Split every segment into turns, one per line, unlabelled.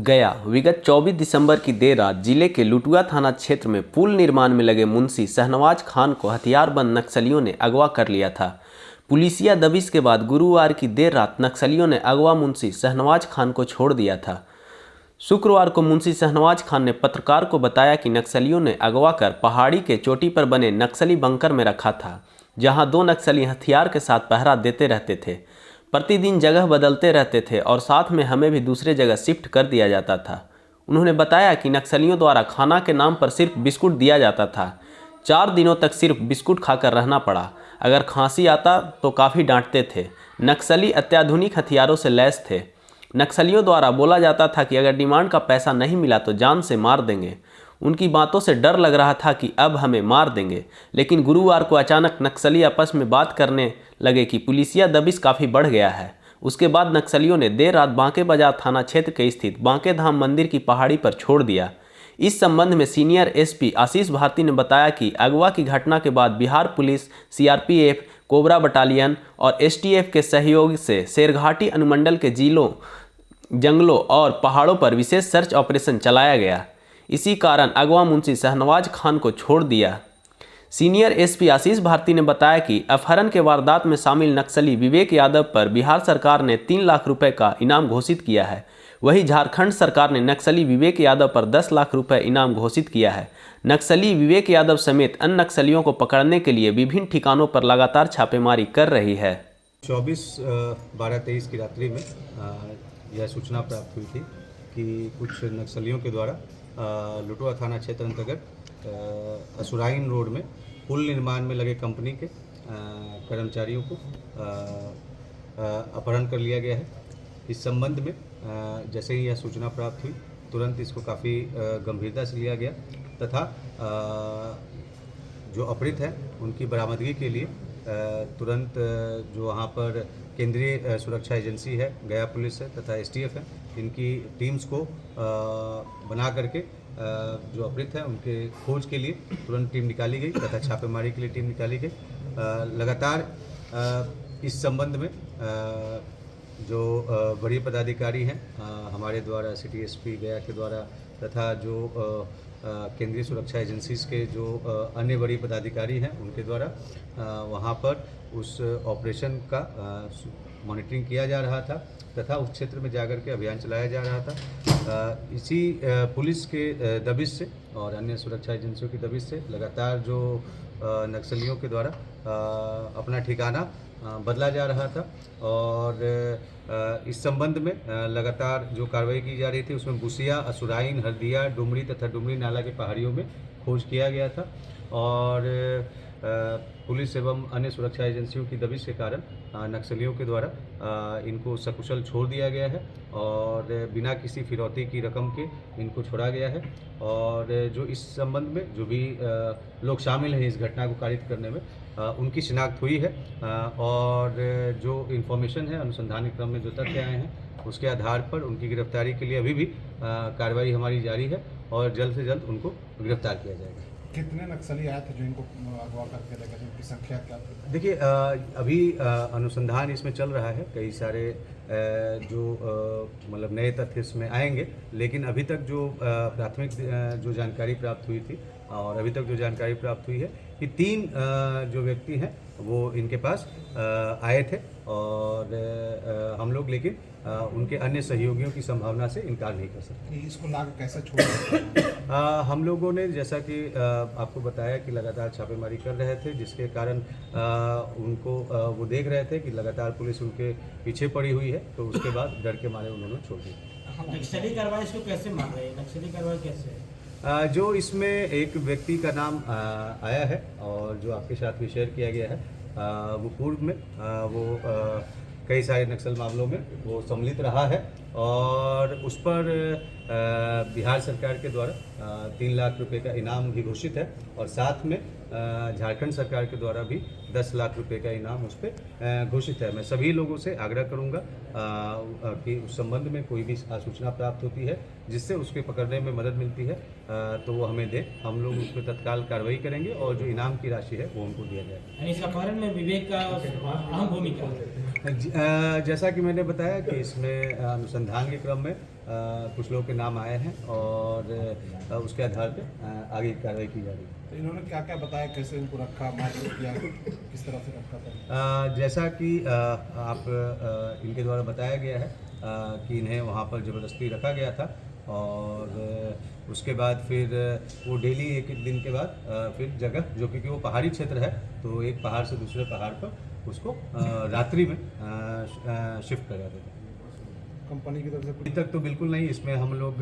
गया विगत 24 दिसंबर की देर रात जिले के लुटुआ थाना क्षेत्र में पुल निर्माण में लगे मुंशी शहनवाज खान को हथियारबंद नक्सलियों ने अगवा कर लिया था। पुलिसिया दबिश के बाद गुरुवार की देर रात नक्सलियों ने अगवा मुंशी शहनवाज खान को छोड़ दिया था। शुक्रवार को मुंशी शहनवाज खान ने पत्रकार को बताया कि नक्सलियों ने अगवा कर पहाड़ी के चोटी पर बने नक्सली बंकर में रखा था, जहां 2 नक्सली हथियार के साथ पहरा देते रहते थे। प्रतिदिन जगह बदलते रहते थे और साथ में हमें भी दूसरे जगह शिफ्ट कर दिया जाता था। उन्होंने बताया कि नक्सलियों द्वारा खाना के नाम पर सिर्फ बिस्कुट दिया जाता था। 4 दिनों तक सिर्फ बिस्कुट खाकर रहना पड़ा। अगर खांसी आता तो काफ़ी डांटते थे। नक्सली अत्याधुनिक हथियारों से लैस थे। नक्सलियों द्वारा बोला जाता था कि अगर डिमांड का पैसा नहीं मिला तो जान से मार देंगे। उनकी बातों से डर लग रहा था कि अब हमें मार देंगे, लेकिन गुरुवार को अचानक नक्सली आपस में बात करने लगे कि पुलिसिया दबिश काफ़ी बढ़ गया है। उसके बाद नक्सलियों ने देर रात बांके बाजार थाना क्षेत्र के स्थित बांके धाम मंदिर की पहाड़ी पर छोड़ दिया। इस संबंध में सीनियर एसपी आशीष भारती ने बताया कि अगवा की घटना के बाद Bihar police, CRPF, cobra battalion और एसटीएफ के सहयोग से शेरघाटी अनुमंडल के जिलों, जंगलों और पहाड़ों पर विशेष सर्च ऑपरेशन चलाया गया। इसी कारण अगवा मुंशी शहनवाज खान को छोड़ दिया। सीनियर एसपी आशीष भारती ने बताया कि अपहरण के वारदात में शामिल नक्सली विवेक यादव पर बिहार सरकार ने 3 लाख रुपए का इनाम घोषित किया है। वहीं झारखंड सरकार ने नक्सली विवेक यादव पर 10 लाख रुपए इनाम घोषित किया है। नक्सली विवेक यादव समेत अन्य नक्सलियों को पकड़ने के लिए विभिन्न ठिकानों पर लगातार छापेमारी कर रही है।
24/12/23 की रात्रि में यह सूचना प्राप्त हुई थी कि कुछ नक्सलियों के द्वारा लुटुआ थाना क्षेत्र अंतर्गत असुराइन रोड में पुल निर्माण में लगे कंपनी के कर्मचारियों को अपहरण कर लिया गया है। इस संबंध में जैसे ही यह सूचना प्राप्त हुई, तुरंत इसको काफ़ी गंभीरता से लिया गया तथा जो अपहृत हैं उनकी बरामदगी के लिए तुरंत जो वहाँ पर केंद्रीय सुरक्षा एजेंसी है, गया पुलिस है तथा एसटीएफ है, इनकी टीम्स को बना करके जो अपहृत हैं उनके खोज के लिए तुरंत टीम निकाली गई तथा छापेमारी के लिए टीम निकाली गई। लगातार इस संबंध में जो बड़ी पदाधिकारी हैं हमारे द्वारा, सिटी एसपी गया के द्वारा तथा जो केंद्रीय सुरक्षा एजेंसीज के जो अन्य बड़ी पदाधिकारी हैं उनके द्वारा वहाँ पर उस ऑपरेशन का मॉनिटरिंग किया जा रहा था तथा उस क्षेत्र में जाकर के अभियान चलाया जा रहा था। इसी पुलिस के दबिश से और अन्य सुरक्षा एजेंसियों की दबिश से लगातार जो नक्सलियों के द्वारा अपना ठिकाना बदला जा रहा था और इस संबंध में लगातार जो कार्रवाई की जा रही थी उसमें बुसिया, असुराइन, हरदिया, डुमरी तथा डुमरी नाला के पहाड़ियों में खोज किया गया था और पुलिस एवं अन्य सुरक्षा एजेंसियों की दबिश के कारण नक्सलियों के द्वारा इनको सकुशल छोड़ दिया गया है और बिना किसी फिरौती की रकम के इनको छोड़ा गया है। और जो इस संबंध में जो भी लोग शामिल हैं इस घटना को कारित करने में उनकी शिनाख्त हुई है और जो इन्फॉर्मेशन है अनुसंधान क्रम में जो तथ्य आए हैं उसके आधार पर उनकी गिरफ्तारी के लिए अभी भी कार्रवाई हमारी जारी है और जल्द से जल्द उनको गिरफ्तार किया जाएगा।
कितने नक्सली आए थे जो इनको अगवा करके ले गए, उनकी संख्या क्या थी?
देखिए अभी अनुसंधान इसमें चल रहा है, कई सारे जो मतलब नए तथ्य इसमें आएंगे, लेकिन अभी तक जो प्राथमिक जो जानकारी प्राप्त हुई थी और अभी तक जो जानकारी प्राप्त हुई है कि 3 जो व्यक्ति हैं वो इनके पास आए थे और हम लोग लेकिन उनके अन्य सहयोगियों की संभावना से इनकार नहीं कर सकते।
इसको लाकर कैसे छोड़ा?
हम लोगों ने जैसा कि आपको बताया कि लगातार छापेमारी कर रहे थे, जिसके कारण उनको वो देख रहे थे कि लगातार पुलिस उनके पीछे पड़ी हुई है, तो उसके बाद डर के मारे उन्होंने छोड़ दिया।
नक्सली कार्रवाई इसको कैसे मान रहे हैं? नक्सली कार्रवाई कैसे?
जो इसमें एक व्यक्ति का नाम आया है और जो आपके साथ भी शेयर किया गया है, वो पूर्व में वो कई सारे नक्सल मामलों में वो सम्मिलित रहा है और उस पर बिहार सरकार के द्वारा 3 लाख रुपए का इनाम भी घोषित है और साथ में झारखंड सरकार के द्वारा भी 10 लाख रुपए का इनाम उस पर घोषित है। मैं सभी लोगों से आग्रह करूंगा कि उस संबंध में कोई भी सूचना प्राप्त होती है जिससे उसके पकड़ने में मदद मिलती है तो वो हमें दे, हम लोग उस पर तत्काल कार्रवाई करेंगे और जो इनाम की राशि है वो उनको दिया जाएगा।
इस अपहरण में विवेक का अहम भूमिका है।
जैसा कि मैंने बताया कि इसमें अनुसंधान अनुसंधान के क्रम में कुछ लोगों के नाम आए हैं और उसके आधार पे आगे की कार्रवाई की जा रही है।
तो इन्होंने क्या क्या बताया, कैसे इनको रखा, मारपीट किया, किस तरह से रखा था?
जैसा कि आप इनके द्वारा बताया गया है कि इन्हें वहाँ पर ज़बरदस्ती रखा गया था और उसके बाद फिर वो डेली एक एक दिन के बाद फिर जगह जो क्योंकि वो पहाड़ी क्षेत्र है तो एक पहाड़ से दूसरे पहाड़ पर उसको रात्रि में शिफ्ट कर जाते थे।
कंपनी की तरफ से
अभी तक तो बिल्कुल नहीं, इसमें हम लोग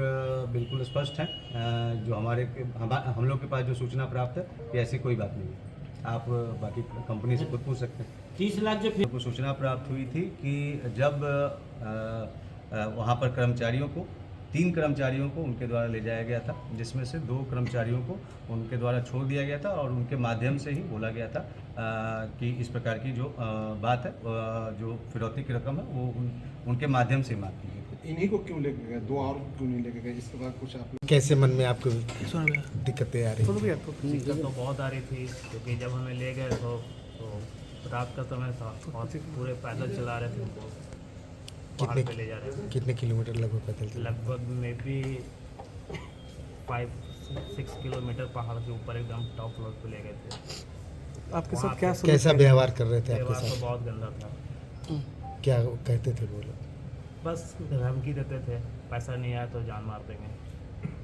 बिल्कुल स्पष्ट हैं। जो हम लोग के पास जो सूचना प्राप्त है कि ऐसी कोई बात नहीं है। आप बाकी कंपनी से खुद पूछ सकते हैं।
30 लाख जो
को सूचना प्राप्त हुई थी कि जब वहाँ पर कर्मचारियों को 3 कर्मचारियों को उनके द्वारा ले जाया गया था, जिसमें से 2 कर्मचारियों को उनके द्वारा छोड़ दिया गया था और उनके माध्यम से ही बोला गया था कि इस प्रकार की जो बात है जो फिरौती की रकम है वो उनके माध्यम से मांग की गई।
इन्हीं को क्यों लेके गए, 2 और क्यों नहीं लेके गए? इसके बाद कुछ आप
कैसे मन में आपको दिक्कतें आ रही हैं?
दिक्कत तो बहुत आ रही थी क्योंकि जब हमें ले गए तो रात का समय था और पूरे पैदल चला रहे थे उनको, पहाड़ पे ले जा रहे थे।
कितने किलोमीटर लगभग पैदल चले?
लगभग में भी 5-6 किलोमीटर पहाड़ के ऊपर एकदम टॉप फ्लोर पे ले गए थे।
आपके
वहाँ
साथ क्या
पे
कैसा व्यवहार कर रहे थे आपके
व्यवहार तो
साथ?
बहुत गंदा था।
क्या कहते थे वो लोग?
बस धमकी देते थे, पैसा नहीं आया तो जान मार देंगे,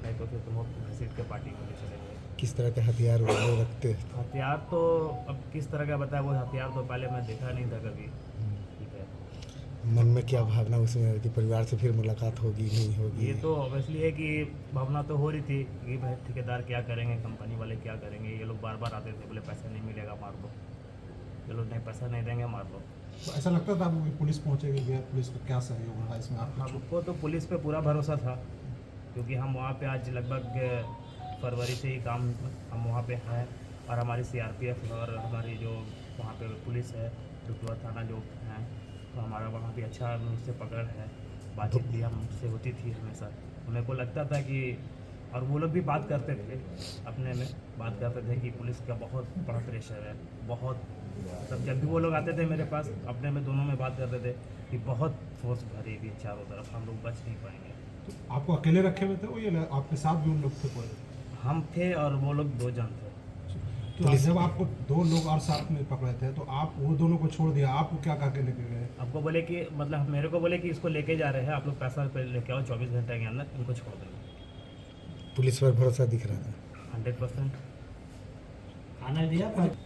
नहीं तो फिर तुम घसीट के पार्टी को ले चले गए।
किस तरह के हथियार वो लोग रखते थे?
हथियार तो अब किस तरह का बताया, वो हथियार तो पहले मैं देखा नहीं था कभी। ठीक है,
मन में क्या भावना उसमें है कि परिवार से फिर मुलाकात होगी नहीं होगी?
ये तो ऑब्वियसली है कि भावना तो हो रही थी कि भाई ठेकेदार क्या करेंगे, कंपनी वाले क्या करेंगे। ये लोग बार बार आते थे, बोले पैसा नहीं मिलेगा मार दो, ये लोग नहीं पैसा नहीं देंगे मार दो।
तो ऐसा लगता था आपको कि पुलिस पहुंचेगी, गया पुलिस का क्या सहयोग रहा इसमें आपको?
हमको तो पुलिस पे पूरा भरोसा था क्योंकि हम वहाँ पे आज लगभग फरवरी से ही काम हम वहाँ पे हैं और हमारी CRPF और हमारी जो वहाँ पे पुलिस है लुटुआ थाना जो है, तो हमारा वहाँ पे अच्छा उनसे पकड़ है, बातचीत भी हमसे होती थी हमेशा। मेरे को लगता था कि और वो लोग भी बात करते थे, अपने में बात करते थे कि पुलिस का बहुत बड़ा प्रेशर है, बहुत तब जब भी वो लोग आते थे मेरे पास अपने में दोनों में बात करते थे कि बहुत फोर्स भरी हुई है चारों तरफ, हम लोग बच नहीं पाएंगे।
तो आपको अकेले रखे हुए थे वो, या आपके साथ भी उन लोग थे कोई?
हम थे और वो लोग 2 जन थे।
तो जब आपको 2 लोग और साथ में पकड़े थे तो आप वो दोनों को छोड़ दिया, आपको क्या कहा के लेके गए?
आपको बोले कि मतलब मेरे को बोले कि इसको लेके जा रहे हैं, आप लोग पैसा लेके आओ, 24 घंटे के अंदर इनको छोड़ देंगे।
पुलिस पर भरोसा दिख रहा था?
100%।
खाना दिया पर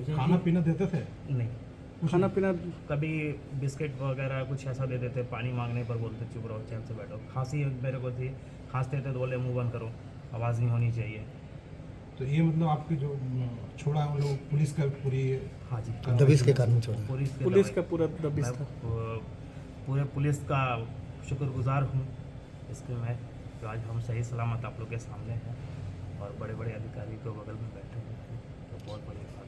खाना पीना देते थे?
नहीं,
खाना पीना
कभी बिस्किट वगैरह कुछ ऐसा दे देते, पानी मांगने पर बोलते चुप रहो चैन से बैठो। खांसी मेरे को थी, खांसते थे तो बोले मुंह बंद करो, आवाज़ नहीं होनी चाहिए।
तो ये मतलब आपकी जो छोड़ा है वो लोग पुलिस का पूरी?
हाँ जी,
दबिश के कारण छोड़ा?
पुलिस का पूरा दबिश
मैं
था।
पूरे पुलिस का शुक्रगुजार हूँ इसके मैं, तो आज हम सही सलामत आप लोग के सामने हैं और बड़े बड़े अधिकारी को बगल में बैठे हुए हैं, तो बहुत बड़ी बात है।